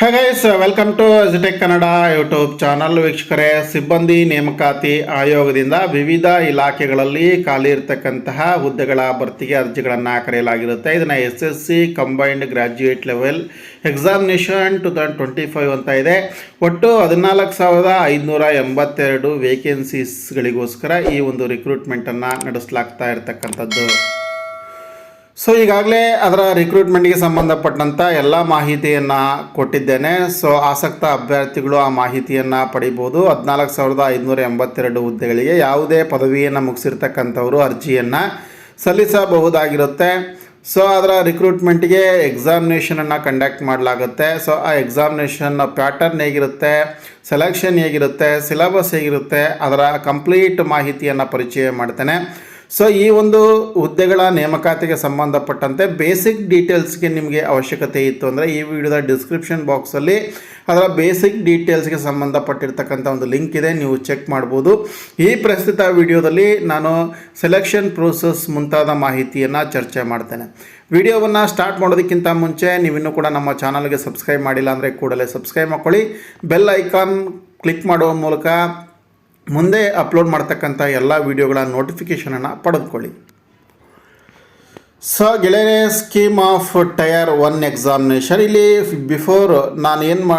Hey guys, welcome to ಎಜುಟೆಕ್ Kannada YouTube channel. ವೀಕ್ಷಕರೇ, ಸಿಬ್ಬಂದಿ ನೇಮಕಾತಿ ಆಯೋಗದಿಂದ ವಿವಿಧ ಇಲಾಖೆಗಳಲ್ಲಿ ಖಾಲಿ ಇರತಕ್ಕಂತಹ ಹುದ್ದೆಗಳ ಭರ್ತಿಗೆ ಅರ್ಜಿಗಳನ್ನು ಕರೆಯಲಾಗಿರುತ್ತೆ. ಇದನ್ನು SSC combined graduate level examination 2025 ಅಂತ ಇದೆ. ಒಟ್ಟು 14,582 ವೇಕೆನ್ಸೀಸ್ಗಳಿಗೋಸ್ಕರ ಈ ಒಂದು ರಿಕ್ರೂಟ್ಮೆಂಟನ್ನು ನಡೆಸಲಾಗ್ತಾ ಇರತಕ್ಕಂಥದ್ದು. ಸೊ ಈಗಾಗಲೇ ಅದರ ರಿಕ್ರೂಟ್ಮೆಂಟ್ಗೆ ಸಂಬಂಧಪಟ್ಟಂಥ ಎಲ್ಲ ಮಾಹಿತಿಯನ್ನು ಕೊಟ್ಟಿದ್ದೇನೆ. ಸೊ ಆಸಕ್ತ ಅಭ್ಯರ್ಥಿಗಳು ಆ ಮಾಹಿತಿಯನ್ನು ಪಡಿಬೋದು. 14,582 ಹುದ್ದೆಗಳಿಗೆ ಯಾವುದೇ ಪದವಿಯನ್ನು ಮುಗಿಸಿರ್ತಕ್ಕಂಥವರು ಅರ್ಜಿಯನ್ನು ಸಲ್ಲಿಸಬಹುದಾಗಿರುತ್ತೆ. ಸೊ ಅದರ ರಿಕ್ರೂಟ್ಮೆಂಟ್ಗೆ ಎಕ್ಸಾಮಿನೇಷನನ್ನು ಕಂಡಕ್ಟ್ ಮಾಡಲಾಗುತ್ತೆ. ಸೊ ಆ ಎಕ್ಸಾಮಿನೇಷನ್ ಪ್ಯಾಟರ್ನ್ ಹೇಗಿರುತ್ತೆ, ಸೆಲೆಕ್ಷನ್ ಹೇಗಿರುತ್ತೆ, ಸಿಲೆಬಸ್ ಹೇಗಿರುತ್ತೆ, ಅದರ ಕಂಪ್ಲೀಟ್ ಮಾಹಿತಿಯನ್ನು ಪರಿಚಯ ಮಾಡ್ತೇನೆ. ಸೊ ಈ ಒಂದು ಹುದ್ದೆಗಳ ನೇಮಕಾತಿಗೆ ಸಂಬಂಧಪಟ್ಟಂತೆ ಬೇಸಿಕ್ ಡೀಟೇಲ್ಸ್ಗೆ ನಿಮಗೆ ಅವಶ್ಯಕತೆ ಇತ್ತು ಅಂದರೆ ಈ ವಿಡಿಯೋದ ಡಿಸ್ಕ್ರಿಪ್ಷನ್ ಬಾಕ್ಸಲ್ಲಿ ಅದರ ಬೇಸಿಕ್ ಡೀಟೇಲ್ಸ್ಗೆ ಸಂಬಂಧಪಟ್ಟಿರ್ತಕ್ಕಂಥ ಒಂದು ಲಿಂಕ್ ಇದೆ, ನೀವು ಚೆಕ್ ಮಾಡ್ಬೋದು. ಈ ಪ್ರಸ್ತುತ ವಿಡಿಯೋದಲ್ಲಿ ನಾನು ಸೆಲೆಕ್ಷನ್ ಪ್ರೋಸೆಸ್ ಮುಂತಾದ ಮಾಹಿತಿಯನ್ನು ಚರ್ಚೆ ಮಾಡ್ತೇನೆ. ವಿಡಿಯೋವನ್ನು ಸ್ಟಾರ್ಟ್ ಮಾಡೋದಕ್ಕಿಂತ ಮುಂಚೆ ನೀವಿನ್ನೂ ಕೂಡ ನಮ್ಮ ಚಾನಲ್ಗೆ ಸಬ್ಸ್ಕ್ರೈಬ್ ಮಾಡಿಲ್ಲ ಅಂದರೆ ಕೂಡಲೇ ಸಬ್ಸ್ಕ್ರೈಬ್ ಮಾಡ್ಕೊಳ್ಳಿ. ಬೆಲ್ ಐಕಾನ್ ಕ್ಲಿಕ್ ಮಾಡುವ ಮೂಲಕ ಮುಂದೆ ಅಪ್ಲೋಡ್ ಮಾಡ್ತಕ್ಕಂಥ ಎಲ್ಲ ವಿಡಿಯೋಗಳ ನೋಟಿಫಿಕೇಷನನ್ನು ಪಡೆದುಕೊಳ್ಳಿ. ಸೊ ಗೆಳೆಯರೆ, ಸ್ಕೀಮ್ ಆಫ್ ಟೈರ್ 1 ಎಕ್ಸಾಮಿನೇಷನ್. ಇಲ್ಲಿ ಬಿಫೋರ್ ನಾನು ಏನು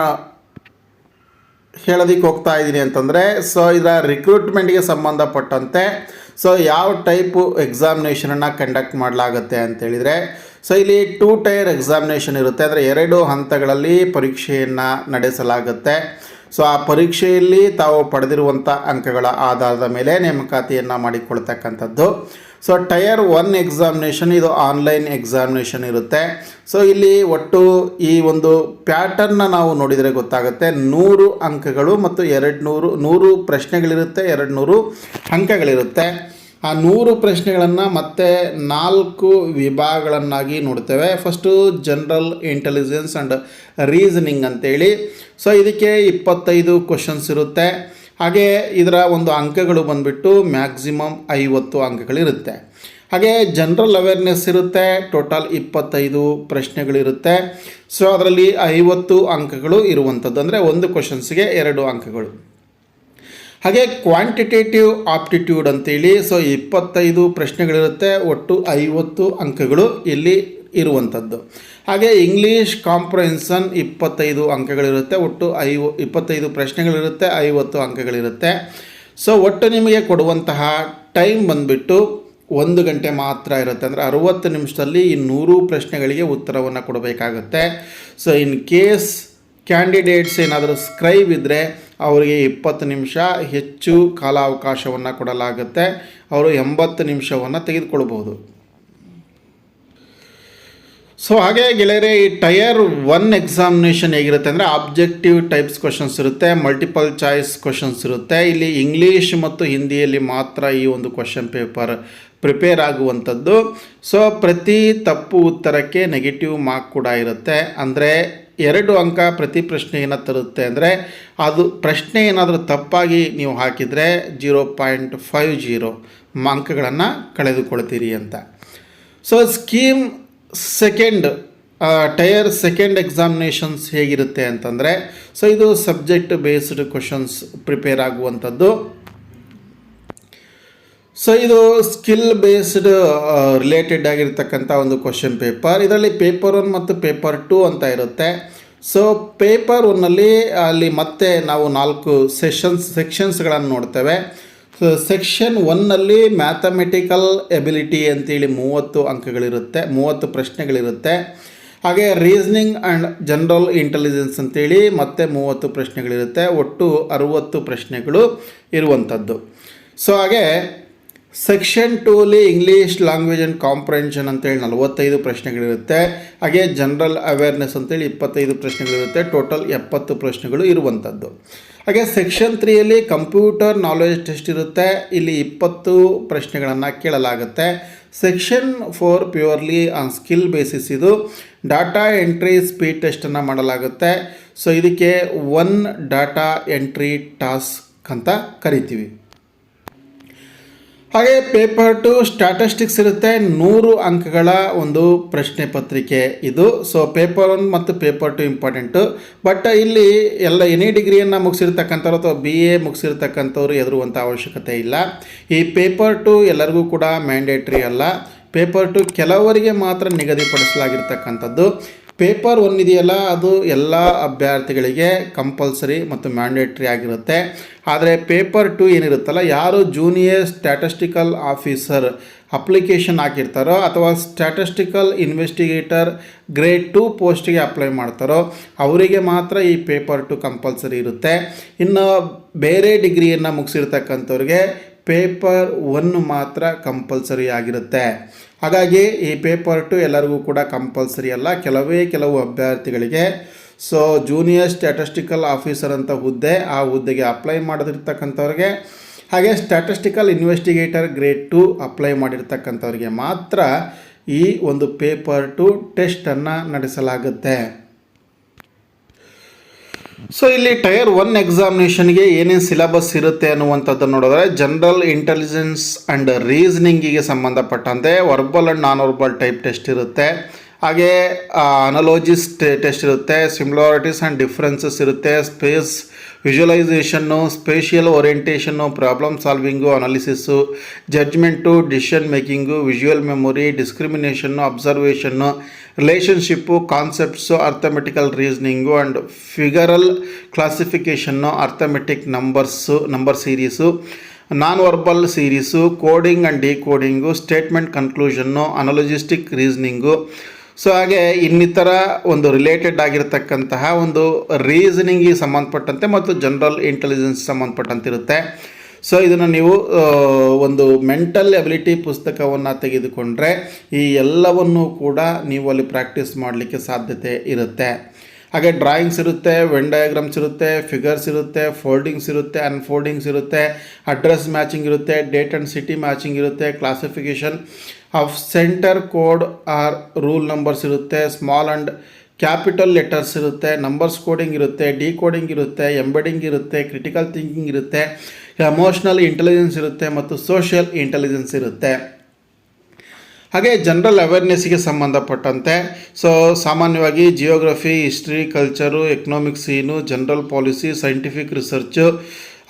ಹೇಳೋದಕ್ಕೆ ಹೋಗ್ತಾ ಇದ್ದೀನಿ ಅಂತಂದರೆ, ಸೊ ಇದರ ರಿಕ್ರೂಟ್ಮೆಂಟ್ಗೆ ಸಂಬಂಧಪಟ್ಟಂತೆ ಸೊ ಯಾವ ಟೈಪು ಎಕ್ಸಾಮಿನೇಷನನ್ನು ಕಂಡಕ್ಟ್ ಮಾಡಲಾಗುತ್ತೆ ಅಂತೇಳಿದರೆ, ಸೊ ಇಲ್ಲಿ 2 ಟೈರ್ ಎಕ್ಸಾಮಿನೇಷನ್ ಇರುತ್ತೆ. ಅಂದರೆ 2 ಹಂತಗಳಲ್ಲಿ ಪರೀಕ್ಷೆಯನ್ನು ನಡೆಸಲಾಗುತ್ತೆ. ಸೊ ಆ ಪರೀಕ್ಷೆಯಲ್ಲಿ ತಾವು ಪಡೆದಿರುವಂಥ ಅಂಕಗಳ ಆಧಾರದ ಮೇಲೆ ನೇಮಕಾತಿಯನ್ನು ಮಾಡಿಕೊಳ್ತಕ್ಕಂಥದ್ದು. ಸೊ ಟೈರ್ 1 ಎಕ್ಸಾಮಿನೇಷನ್ ಇದು ಆನ್ಲೈನ್ ಎಕ್ಸಾಮಿನೇಷನ್ ಇರುತ್ತೆ. ಸೊ ಇಲ್ಲಿ ಒಟ್ಟು ಈ ಒಂದು ಪ್ಯಾಟರ್ನ ನಾವು ನೋಡಿದರೆ ಗೊತ್ತಾಗುತ್ತೆ. 100 ಅಂಕಗಳು ಮತ್ತು 100 ಪ್ರಶ್ನೆಗಳಿರುತ್ತೆ, 200 ಅಂಕಗಳಿರುತ್ತೆ. ಆ 100 ಪ್ರಶ್ನೆಗಳನ್ನು ಮತ್ತೆ 4 ವಿಭಾಗಗಳನ್ನಾಗಿ ನೋಡ್ತೇವೆ. First general intelligence and reasoning ಅಂತೇಳಿ. ಸೊ ಇದಕ್ಕೆ 25 ಕ್ವಶನ್ಸ್ ಇರುತ್ತೆ. ಹಾಗೆ ಇದರ ಒಂದು ಅಂಕಗಳು ಬಂದುಬಿಟ್ಟು ಮ್ಯಾಕ್ಸಿಮಮ್ 50 ಅಂಕಗಳಿರುತ್ತೆ. ಹಾಗೆ ಜನರಲ್ ಅವೇರ್ನೆಸ್ ಇರುತ್ತೆ, ಟೋಟಲ್ 25 ಪ್ರಶ್ನೆಗಳಿರುತ್ತೆ. ಸೊ ಅದರಲ್ಲಿ 50 ಅಂಕಗಳು ಇರುವಂಥದ್ದು, ಅಂದರೆ ಒಂದು ಕ್ವಶನ್ಸ್ಗೆ 2 ಅಂಕಗಳು. ಹಾಗೆ ಕ್ವಾಂಟಿಟೇಟಿವ್ ಆಪ್ಟಿಟ್ಯೂಡ್ ಅಂತೇಳಿ, ಸೊ 25 ಪ್ರಶ್ನೆಗಳಿರುತ್ತೆ, ಒಟ್ಟು 50 ಅಂಕಗಳು ಇಲ್ಲಿ ಇರುವಂಥದ್ದು. ಹಾಗೆ ಇಂಗ್ಲೀಷ್ ಕಾಂಪ್ರಹೆನ್ಷನ್ 25 ಅಂಕಗಳಿರುತ್ತೆ, ಒಟ್ಟು 25 ಪ್ರಶ್ನೆಗಳಿರುತ್ತೆ, 50 ಅಂಕಗಳಿರುತ್ತೆ. ಸೊ ಒಟ್ಟು ನಿಮಗೆ ಕೊಡುವಂತಹ ಟೈಮ್ ಬಂದುಬಿಟ್ಟು 1 ಗಂಟೆ ಮಾತ್ರ ಇರುತ್ತೆ. ಅಂದರೆ 60 ನಿಮಿಷದಲ್ಲಿ ಈ 100 ಪ್ರಶ್ನೆಗಳಿಗೆ ಉತ್ತರವನ್ನು ಕೊಡಬೇಕಾಗುತ್ತೆ. ಸೊ ಇನ್ ಕೇಸ್ ಕ್ಯಾಂಡಿಡೇಟ್ಸ್ ಏನಾದರೂ ಸ್ಕ್ರೈಬ್ ಇದ್ದರೆ ಅವರಿಗೆ 20 ನಿಮಿಷ ಹೆಚ್ಚು ಕಾಲಾವಕಾಶವನ್ನು ಕೊಡಲಾಗುತ್ತೆ. ಅವರು 80 ನಿಮಿಷವನ್ನು ತೆಗೆದುಕೊಳ್ಬೋದು. ಸೊ ಹಾಗೆ ಗೆಳೆಯರೆ, ಈ ಟೈರ್ 1 ಎಕ್ಸಾಮಿನೇಷನ್ ಹೇಗಿರುತ್ತೆ ಅಂದರೆ ಆಬ್ಜೆಕ್ಟಿವ್ ಟೈಪ್ಸ್ ಕ್ವಶನ್ಸ್ ಇರುತ್ತೆ, ಮಲ್ಟಿಪಲ್ ಚಾಯ್ಸ್ ಕ್ವಶನ್ಸ್ ಇರುತ್ತೆ. ಇಲ್ಲಿ ಇಂಗ್ಲೀಷ್ ಮತ್ತು ಹಿಂದಿಯಲ್ಲಿ ಮಾತ್ರ ಈ ಒಂದು ಕ್ವಶನ್ ಪೇಪರ್ ಪ್ರಿಪೇರ್ ಆಗುವಂಥದ್ದು. ಸೊ ಪ್ರತಿ ತಪ್ಪು ಉತ್ತರಕ್ಕೆ ನೆಗೆಟಿವ್ ಮಾರ್ಕ್ ಕೂಡ ಇರುತ್ತೆ. ಅಂದರೆ 2 ಅಂಕ ಪ್ರತಿ ಪ್ರಶ್ನೆಯನ್ನು ತರುತ್ತೆ. ಅಂದರೆ ಅದು ಪ್ರಶ್ನೆ ಏನಾದರೂ ತಪ್ಪಾಗಿ ನೀವು ಹಾಕಿದರೆ 0.50 ಅಂಕಗಳನ್ನು ಕಳೆದುಕೊಳ್ತೀರಿ ಅಂತ. So scheme second tyre 2 examinations ಹೇಗಿರುತ್ತೆ ಅಂತಂದರೆ, ಸೊ ಇದು ಸಬ್ಜೆಕ್ಟ್ ಬೇಸ್ಡ್ ಕ್ವಶನ್ಸ್ ಪ್ರಿಪೇರ್ ಆಗುವಂಥದ್ದು. ಸೊ ಇದು ಸ್ಕಿಲ್ ಬೇಸ್ಡ್ ರಿಲೇಟೆಡ್ ಆಗಿರ್ತಕ್ಕಂಥ ಒಂದು ಕ್ವಶನ್ ಪೇಪರ್. ಇದರಲ್ಲಿ ಪೇಪರ್ 1 ಮತ್ತು ಪೇಪರ್ 2 ಅಂತ ಇರುತ್ತೆ. ಸೊ ಪೇಪರ್ 1ನಲ್ಲಿ ಅಲ್ಲಿ ಮತ್ತೆ ನಾವು 4 ಸೆಕ್ಷನ್ಸ್ಗಳನ್ನು ನೋಡ್ತೇವೆ. ಸೊ ಸೆಕ್ಷನ್ 1ನಲ್ಲಿ ಮ್ಯಾಥಮೆಟಿಕಲ್ ಎಬಿಲಿಟಿ ಅಂತೇಳಿ 30 ಅಂಕಗಳಿರುತ್ತೆ, 30 ಪ್ರಶ್ನೆಗಳಿರುತ್ತೆ. ಹಾಗೆ ರೀಸನಿಂಗ್ ಆ್ಯಂಡ್ ಜನರಲ್ ಇಂಟೆಲಿಜೆನ್ಸ್ ಅಂತೇಳಿ ಮತ್ತೆ 30 ಪ್ರಶ್ನೆಗಳಿರುತ್ತೆ, ಒಟ್ಟು 60 ಪ್ರಶ್ನೆಗಳು ಇರುವಂಥದ್ದು. ಸೊ ಹಾಗೆ ಸೆಕ್ಷನ್ 2ಅಲ್ಲಿ ಇಂಗ್ಲೀಷ್ ಲ್ಯಾಂಗ್ವೇಜ್ ಆ್ಯಂಡ್ ಕಾಂಪ್ರಹೆನ್ಷನ್ ಅಂತೇಳಿ 45 ಪ್ರಶ್ನೆಗಳಿರುತ್ತೆ. ಹಾಗೆ ಜನರಲ್ ಅವೇರ್ನೆಸ್ ಅಂತೇಳಿ 25 ಪ್ರಶ್ನೆಗಳಿರುತ್ತೆ, ಟೋಟಲ್ 70 ಪ್ರಶ್ನೆಗಳು ಇರುವಂಥದ್ದು. ಹಾಗೆ ಸೆಕ್ಷನ್ 3ಯಲ್ಲಿ ಕಂಪ್ಯೂಟರ್ ನಾಲೆಜ್ ಟೆಸ್ಟ್ ಇರುತ್ತೆ, ಇಲ್ಲಿ 20 ಪ್ರಶ್ನೆಗಳನ್ನು ಕೇಳಲಾಗುತ್ತೆ. Section 4 purely on skill basis, ಇದು ಡಾಟಾ ಎಂಟ್ರಿ ಸ್ಪೀಡ್ ಟೆಸ್ಟನ್ನು ಮಾಡಲಾಗುತ್ತೆ. ಸೊ ಇದಕ್ಕೆ 1 ಡಾಟಾ ಎಂಟ್ರಿ ಟಾಸ್ಕ್ ಅಂತ ಕರಿತೀವಿ. ಹಾಗೆ ಪೇಪರ್ 2 ಸ್ಟ್ಯಾಟಿಸ್ಟಿಕ್ಸ್ ಇರುತ್ತೆ, 100 ಅಂಕಗಳ ಒಂದು ಪ್ರಶ್ನೆ ಪತ್ರಿಕೆ ಇದು. ಸೊ ಪೇಪರ್ 1 ಮತ್ತು ಪೇಪರ್ 2 ಇಂಪಾರ್ಟೆಂಟು. ಬಟ್ ಇಲ್ಲಿ ಎಲ್ಲ ಎನಿ ಡಿಗ್ರಿಯನ್ನು ಮುಗಿಸಿರ್ತಕ್ಕಂಥವ್ರು ಅಥವಾ BA ಮುಗಿಸಿರ್ತಕ್ಕಂಥವ್ರು ಹೆದರುವಂಥ ಅವಶ್ಯಕತೆ ಇಲ್ಲ. ಈ ಪೇಪರ್ 2 ಎಲ್ಲರಿಗೂ ಕೂಡ ಮ್ಯಾಂಡೇಟ್ರಿ ಅಲ್ಲ. ಪೇಪರ್ 2 ಕೆಲವರಿಗೆ ಮಾತ್ರ ನಿಗದಿಪಡಿಸಲಾಗಿರ್ತಕ್ಕಂಥದ್ದು. ಪೇಪರ್ 1 ಇದೆಯಲ್ಲ, ಅದು ಎಲ್ಲ ಅಭ್ಯರ್ಥಿಗಳಿಗೆ ಕಂಪಲ್ಸರಿ ಮತ್ತು ಮ್ಯಾಂಡೇಟ್ರಿ ಆಗಿರುತ್ತೆ. ಆದರೆ ಪೇಪರ್ 2 ಏನಿರುತ್ತಲ್ಲ, ಯಾರು ಜೂನಿಯರ್ ಸ್ಟ್ಯಾಟಿಸ್ಟಿಕಲ್ ಆಫೀಸರ್ ಅಪ್ಲಿಕೇಶನ್ ಹಾಕಿರ್ತಾರೋ ಅಥವಾ ಸ್ಟ್ಯಾಟಿಸ್ಟಿಕಲ್ ಇನ್ವೆಸ್ಟಿಗೇಟರ್ ಗ್ರೇಡ್ 2 ಪೋಸ್ಟಿಗೆ ಅಪ್ಲೈ ಮಾಡ್ತಾರೋ ಅವರಿಗೆ ಮಾತ್ರ ಈ ಪೇಪರ್ 2 ಕಂಪಲ್ಸರಿ ಇರುತ್ತೆ. ಇನ್ನು ಬೇರೆ ಡಿಗ್ರಿಯನ್ನು ಮುಗಿಸಿರ್ತಕ್ಕಂಥವ್ರಿಗೆ ಪೇಪರ್ 1 ಮಾತ್ರ ಕಂಪಲ್ಸರಿ ಆಗಿರುತ್ತೆ. ಹಾಗಾಗಿ ಈ ಪೇಪರ್ 2 ಎಲ್ಲರಿಗೂ ಕೂಡ ಕಂಪಲ್ಸರಿ ಅಲ್ಲ, ಕೆಲವು ಅಭ್ಯರ್ಥಿಗಳಿಗೆ. ಸೊ ಜೂನಿಯರ್ ಸ್ಟ್ಯಾಟಿಸ್ಟಿಕಲ್ ಆಫೀಸರ್ ಅಂತ ಹುದ್ದೆ, ಆ ಹುದ್ದೆಗೆ ಅಪ್ಲೈ ಮಾಡಿರ್ತಕ್ಕಂಥವ್ರಿಗೆ, ಹಾಗೆ ಸ್ಟ್ಯಾಟಿಸ್ಟಿಕಲ್ ಇನ್ವೆಸ್ಟಿಗೇಟರ್ ಗ್ರೇಡ್ 2 ಅಪ್ಲೈ ಮಾಡಿರ್ತಕ್ಕಂಥವ್ರಿಗೆ ಮಾತ್ರ ಈ ಒಂದು ಪೇಪರ್ 2 ಟೆಸ್ಟನ್ನು ನಡೆಸಲಾಗುತ್ತೆ. ಸೊ ಇಲ್ಲಿ ಟೈರ್ 1 ಎಕ್ಸಾಮಿನೇಷನ್ಗೆ ಏನೇನು ಸಿಲೆಬಸ್ ಇರುತ್ತೆ ಅನ್ನುವಂಥದ್ದನ್ನು ನೋಡಿದ್ರೆ, ಜನರಲ್ ಇಂಟೆಲಿಜೆನ್ಸ್ ಆ್ಯಂಡ್ ರೀಸನಿಂಗಿಗೆ ಸಂಬಂಧಪಟ್ಟಂತೆ verbal and non verbal type test ಇರುತ್ತೆ. ಹಾಗೆ ಅನಾಲೋಜಿಸ್ ಟೆಸ್ಟ್ ಇರುತ್ತೆ, ಸಿಮಿಲಾರಿಟೀಸ್ ಆ್ಯಂಡ್ ಡಿಫ್ರೆನ್ಸಸ್ ಇರುತ್ತೆ, space visualisation, spatial orientation, problem solving, analysis, judgement, decision making, visual memory, discrimination, observation, relationship, concepts, arithmetical reasoning and figural classification, arithmetic number series, non verbal series, coding and decoding, statement conclusion, analogistic reasoning. So ಹಾಗೆ ಇನ್ನಿತರ ಒಂದು related ಆಗಿರತಕ್ಕಂತಹ ಒಂದು ರೀಸನಿಂಗಿಗೆ ಸಂಬಂಧಪಟ್ಟಂತೆ ಮತ್ತು general intelligence ಸಂಬಂಧಪಟ್ಟಂತಿರುತ್ತೆ. So ಇದನ್ನು ನೀವು ಒಂದು mental ability ಪುಸ್ತಕವನ್ನು ತೆಗೆದುಕೊಂಡ್ರೆ ಈ ಎಲ್ಲವನ್ನೂ ಕೂಡ ನೀವು ಅಲ್ಲಿ ಪ್ರಾಕ್ಟೀಸ್ ಮಾಡಲಿಕ್ಕೆ ಸಾಧ್ಯತೆ ಇರುತ್ತೆ. ಹಾಗೆ ಡ್ರಾಯಿಂಗ್ಸ್ ಇರುತ್ತೆ, ವೆನ್ ಡಯಾಗ್ರಾಮ್ಸ್ ಇರುತ್ತೆ, ಫಿಗರ್ಸ್ ಇರುತ್ತೆ, ಫೋಲ್ಡಿಂಗ್ಸ್ ಇರುತ್ತೆ, ಅನ್ಫೋಲ್ಡಿಂಗ್ಸ್ ಇರುತ್ತೆ, ಅಡ್ರೆಸ್ ಮ್ಯಾಚಿಂಗ್ ಇರುತ್ತೆ, ಡೇಟ್ ಆ್ಯಂಡ್ ಸಿಟಿ ಮ್ಯಾಚಿಂಗ್ ಇರುತ್ತೆ, classification of centre code or rule numbers ಇರುತ್ತೆ, ಸ್ಮಾಲ್ ಆ್ಯಂಡ್ ಕ್ಯಾಪಿಟಲ್ ಲೆಟರ್ಸ್ ಇರುತ್ತೆ, ನಂಬರ್ಸ್ ಕೋಡಿಂಗ್ ಇರುತ್ತೆ, ಡಿಕೋಡಿಂಗ್ ಇರುತ್ತೆ, ಎಂಬೆಡಿಂಗ್ ಇರುತ್ತೆ, ಕ್ರಿಟಿಕಲ್ ಥಿಂಕಿಂಗ್ ಇರುತ್ತೆ, ಎಮೋಷ್ನಲ್ ಇಂಟೆಲಿಜೆನ್ಸ್ ಇರುತ್ತೆ ಮತ್ತು ಸೋಷಿಯಲ್ ಇಂಟೆಲಿಜೆನ್ಸ್ ಇರುತ್ತೆ. ಹಾಗೆ ಜನರಲ್ ಅವೇರ್ನೆಸ್ಸಿಗೆ ಸಂಬಂಧಪಟ್ಟಂತೆ ಸಾಮಾನ್ಯವಾಗಿ geography, history, culture, economic scene, general policy, scientific research,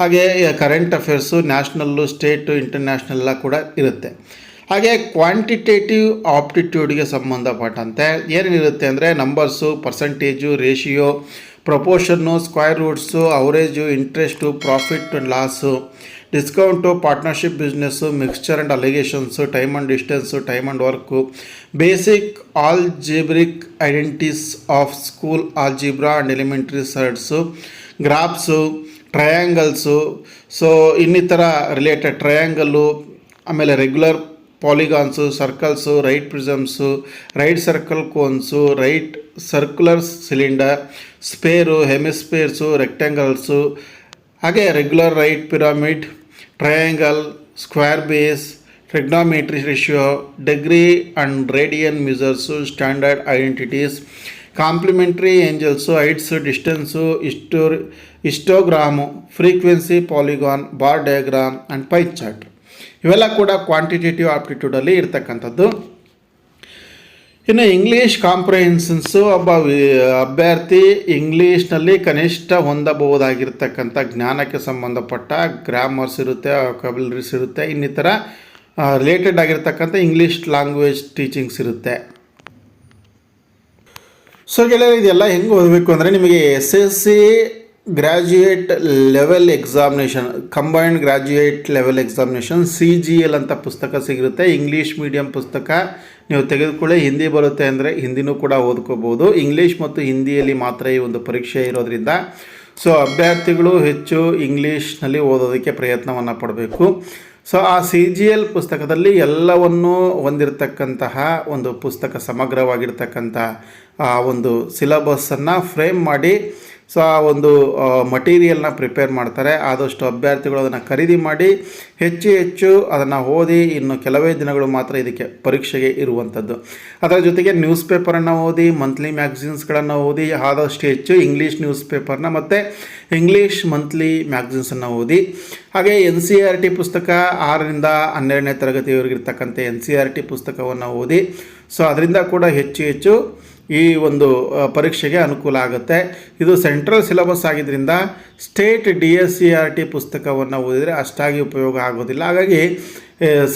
ಹಾಗೆ ಕರೆಂಟ್ ಅಫೇರ್ಸು, ನ್ಯಾಷನಲ್ಲು, ಸ್ಟೇಟು, ಇಂಟರ್ನ್ಯಾಷನಲ್ಲ ಕೂಡ ಇರುತ್ತೆ. ಹಾಗೆ ಕ್ವಾಂಟಿಟೇಟಿವ್ ಆಪ್ಟಿಟ್ಯೂಡ್ಗೆ ಸಂಬಂಧಪಟ್ಟಂತೆ ಏನೇನಿರುತ್ತೆ ಅಂದರೆ numbers, percentage, ratio, proportion, square roots, average, interest, profit and loss, discount, partnership business, mixture and alligations, time and distance, time and work, basic algebraic identities of school algebra and elementary surds, graphs, triangles, ಇನ್ನಿತರ related triangle, ಆಮೇಲೆ regular polygons, circles, right ಪ್ರಿಸಮ್ಸು, right circle cones, right circular cylinder, sphere, hemispheres, rectangles, ಹಾಗೆ regular right pyramid, triangle, square base, trigonometry ratio, degree and radian measures, standard identities, complementary angles, heights, distance, histogram, frequency, polygon, bar diagram and pie chart. ಇವೆಲ್ಲ ಕೂಡ quantitative ಆಪ್ಟಿಟ್ಯೂಡಲ್ಲಿ ಇರ್ತಕ್ಕಂಥದ್ದು. ಇನ್ನು English ಕಾಂಪ್ರಹೆನ್ಷನ್ಸು, ಒಬ್ಬ ಅಭ್ಯರ್ಥಿ ಇಂಗ್ಲೀಷ್ನಲ್ಲಿ ಕನಿಷ್ಠ ಹೊಂದಬಹುದಾಗಿರ್ತಕ್ಕಂಥ ಜ್ಞಾನಕ್ಕೆ ಸಂಬಂಧಪಟ್ಟ ಗ್ರಾಮರ್ಸ್ ಇರುತ್ತೆ, ವೊಕ್ಯಾಬ್ಯುಲರೀಸ್ ಇರುತ್ತೆ, ಇನ್ನಿತರ ರಿಲೇಟೆಡ್ ಆಗಿರ್ತಕ್ಕಂಥ ಇಂಗ್ಲೀಷ್ ಲ್ಯಾಂಗ್ವೇಜ್ ಟೀಚಿಂಗ್ಸ್ ಇರುತ್ತೆ. ಸೊ ಗೆಳೆಯರೆ, ಇದೆಲ್ಲ ಹೆಂಗೆ ಓದಬೇಕು ಅಂದರೆ ನಿಮಗೆ SSC graduate level examination, combined graduate level examination CGL ಅಂತ ಪುಸ್ತಕ ಸಿಗಿರುತ್ತೆ. ಇಂಗ್ಲೀಷ್ ಮೀಡಿಯಂ ಪುಸ್ತಕ ನೀವು ತೆಗೆದುಕೊಳ್ಳಿ. ಹಿಂದಿ ಬರುತ್ತೆ ಅಂದರೆ ಹಿಂದಿನೂ ಕೂಡ ಓದ್ಕೋಬೋದು. ಇಂಗ್ಲೀಷ್ ಮತ್ತು ಹಿಂದಿಯಲ್ಲಿ ಮಾತ್ರ ಈ ಒಂದು ಪರೀಕ್ಷೆ ಇರೋದ್ರಿಂದ ಅಭ್ಯರ್ಥಿಗಳು ಹೆಚ್ಚು ಇಂಗ್ಲೀಷ್ನಲ್ಲಿ ಓದೋದಕ್ಕೆ ಪ್ರಯತ್ನವನ್ನು ಪಡಬೇಕು. ಆ CGL ಪುಸ್ತಕದಲ್ಲಿ ಎಲ್ಲವನ್ನೂ ಹೊಂದಿರತಕ್ಕಂತಹ ಒಂದು ಪುಸ್ತಕ, ಸಮಗ್ರವಾಗಿರ್ತಕ್ಕಂಥ ಒಂದು ಸಿಲಬಸ್ಸನ್ನು ಫ್ರೇಮ್ ಮಾಡಿ ಸೊ ಆ ಒಂದು ಮಟೀರಿಯಲ್ನ ಪ್ರಿಪೇರ್ ಮಾಡ್ತಾರೆ. ಆದಷ್ಟು ಅಭ್ಯರ್ಥಿಗಳು ಅದನ್ನು ಖರೀದಿ ಮಾಡಿ ಹೆಚ್ಚು ಅದನ್ನು ಓದಿ, ಇನ್ನು ಕೆಲವೇ ದಿನಗಳು ಮಾತ್ರ ಇದಕ್ಕೆ ಪರೀಕ್ಷೆಗೆ ಇರುವಂಥದ್ದು. ಅದರ ಜೊತೆಗೆ ನ್ಯೂಸ್ ಪೇಪರನ್ನು ಓದಿ, ಮಂತ್ಲಿ ಮ್ಯಾಗಝಿನ್ಸ್ಗಳನ್ನು ಓದಿ, ಆದಷ್ಟು ಹೆಚ್ಚು ಇಂಗ್ಲೀಷ್ ನ್ಯೂಸ್ ಪೇಪರ್ನ ಮತ್ತು ಇಂಗ್ಲೀಷ್ ಮಂತ್ಲಿ ಮ್ಯಾಗಝಿನ್ಸನ್ನು ಓದಿ. ಹಾಗೆ NCERT ಪುಸ್ತಕ 6ರಿಂದ 12ನೇ ತರಗತಿಯವರೆಗಿರ್ತಕ್ಕಂಥ NCERT ಪುಸ್ತಕವನ್ನು ಓದಿ. ಸೊ ಅದರಿಂದ ಕೂಡ ಹೆಚ್ಚು ಈ ಒಂದು ಪರೀಕ್ಷೆಗೆ ಅನುಕೂಲ ಆಗುತ್ತೆ. ಇದು ಸೆಂಟ್ರಲ್ ಸಿಲೆಬಸ್ ಆಗಿದ್ದರಿಂದ ಸ್ಟೇಟ್ DSCERT ಪುಸ್ತಕವನ್ನು ಓದಿದರೆ ಅಷ್ಟಾಗಿ ಉಪಯೋಗ ಆಗೋದಿಲ್ಲ. ಹಾಗಾಗಿ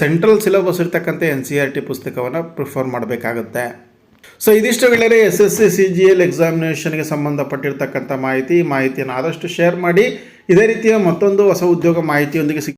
ಸೆಂಟ್ರಲ್ ಸಿಲೆಬಸ್ ಇರ್ತಕ್ಕಂಥ NCERT ಪುಸ್ತಕವನ್ನು ಪ್ರಿಫರ್ ಮಾಡಬೇಕಾಗುತ್ತೆ. ಸೊ ಇದಿಷ್ಟು ಗೆಳೆಯರೆ SSC CGL ಎಕ್ಸಾಮಿನೇಷನ್ಗೆ ಸಂಬಂಧಪಟ್ಟಿರ್ತಕ್ಕಂಥ ಮಾಹಿತಿಯನ್ನು ಆದಷ್ಟು ಶೇರ್ ಮಾಡಿ. ಇದೇ ರೀತಿಯ ಮತ್ತೊಂದು ಹೊಸ ಉದ್ಯೋಗ ಮಾಹಿತಿಯೊಂದಿಗೆ